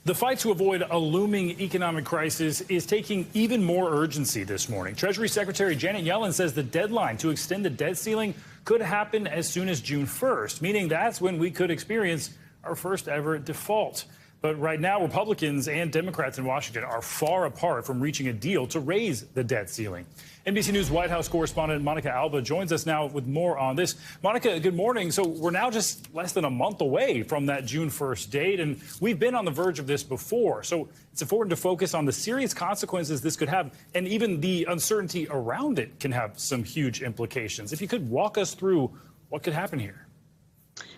The fight to avoid a looming economic crisis is taking even more urgency this morning. Treasury Secretary Janet Yellen says the deadline to extend the debt ceiling could happen as soon as June 1st, meaning that's when we could experience our first ever default. But right now, Republicans and Democrats in Washington are far apart from reaching a deal to raise the debt ceiling. NBC News White House correspondent Monica Alba joins us now with more on this. Monica, good morning. So we're now just less than a month away from that June 1st date, and we've been on the verge of this before. So it's important to focus on the serious consequences this could have, and even the uncertainty around it can have some huge implications. If you could walk us through what could happen here.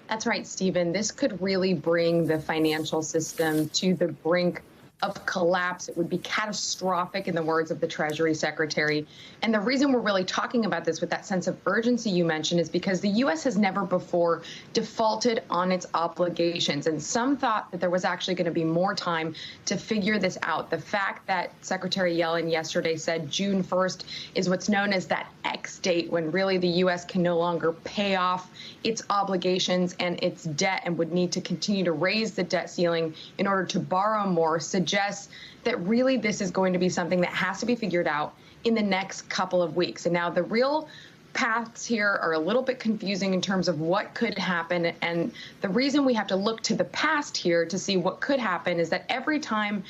That's right, Stephen. This could really bring the financial system to the brink of collapse. It would be catastrophic, in the words of the Treasury Secretary. And the reason we're really talking about this with that sense of urgency you mentioned is because the U.S. has never before defaulted on its obligations. And some thought that there was actually going to be more time to figure this out. The fact that Secretary Yellen yesterday said June 1st is what's known as that X date, when really the U.S. can no longer pay off its obligations and its debt and would need to continue to raise the debt ceiling in order to borrow more, suggests that really this is going to be something that has to be figured out in the next couple of weeks. And now the real paths here are a little bit confusing in terms of what could happen. And the reason we have to look to the past here to see what could happen is that every time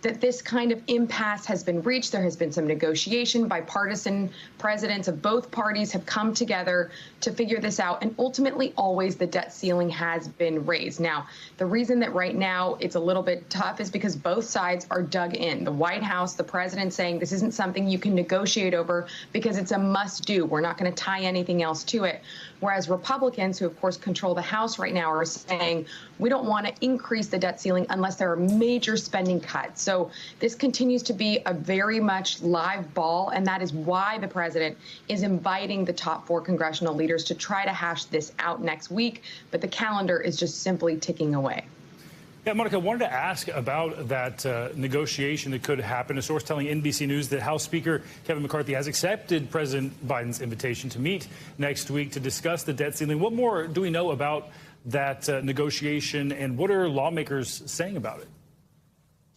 that this kind of impasse has been reached, there has been some negotiation. Bipartisan presidents of both parties have come together to figure this out, and ultimately always the debt ceiling has been raised. Now, the reason that right now it's a little bit tough is because both sides are dug in. The White House, the president saying this isn't something you can negotiate over because it's a must do. We're not going to tie anything else to it. Whereas Republicans, who of course control the House right now, are saying we don't want to increase the debt ceiling unless there are major spending cuts. So this continues to be a very much live ball, and that is why the president is inviting the top 4 congressional leaders to try to hash this out next week. But the calendar is just simply ticking away. Yeah, Monica, I wanted to ask about that negotiation that could happen. A source telling NBC News that House Speaker Kevin McCarthy has accepted President Biden's invitation to meet next week to discuss the debt ceiling. What more do we know about that negotiation, and what are lawmakers saying about it?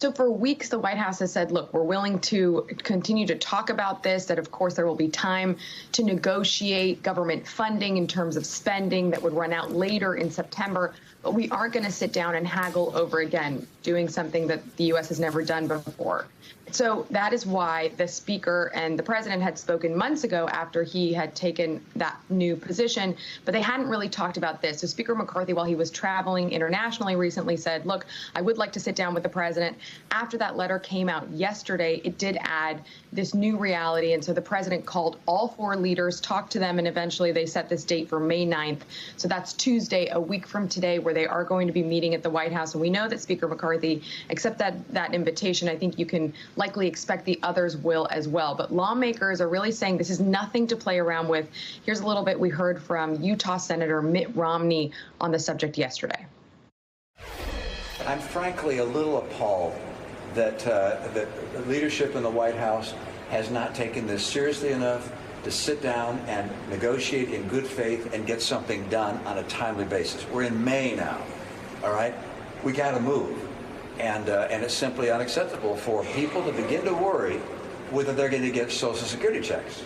So for weeks, the White House has said, look, we're willing to continue to talk about this, that, of course, there will be time to negotiate government funding in terms of spending that would run out later in September. But we aren't going to sit down and haggle over, again, doing something that the U.S. has never done before. So that is why the Speaker and the President had spoken months ago after he had taken that new position, but they hadn't really talked about this. So Speaker McCarthy, while he was traveling internationally recently, said, look, I would like to sit down with the President. After that letter came out yesterday, it did add this new reality. And so the President called all 4 leaders, talked to them, and eventually they set this date for May 9th. So that's Tuesday, a week from today, where they are going to be meeting at the White House. And we know that Speaker McCarthy, except that invitation, I think you can likely expect the others will as well. But lawmakers are really saying this is nothing to play around with. Here's a little bit we heard from Utah Senator Mitt Romney on the subject yesterday. I'm frankly a little appalled that the leadership in the White House has not taken this seriously enough to sit down and negotiate in good faith and get something done on a timely basis. We're in May now, all right? We got to move. And it's simply unacceptable for people to begin to worry whether they're going to get Social Security checks.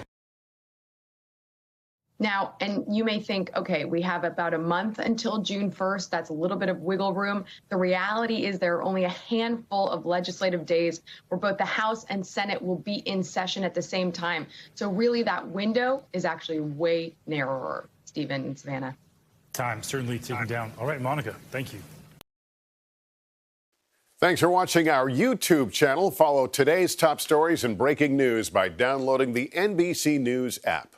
Now, and you may think, okay, we have about a month until June 1st. That's a little bit of wiggle room. The reality is there are only a handful of legislative days where both the House and Senate will be in session at the same time. So really that window is actually way narrower, Stephen and Savannah. Time certainly ticking down. All right, Monica, thank you. Thanks for watching our YouTube channel. Follow today's top stories and breaking news by downloading the NBC News app.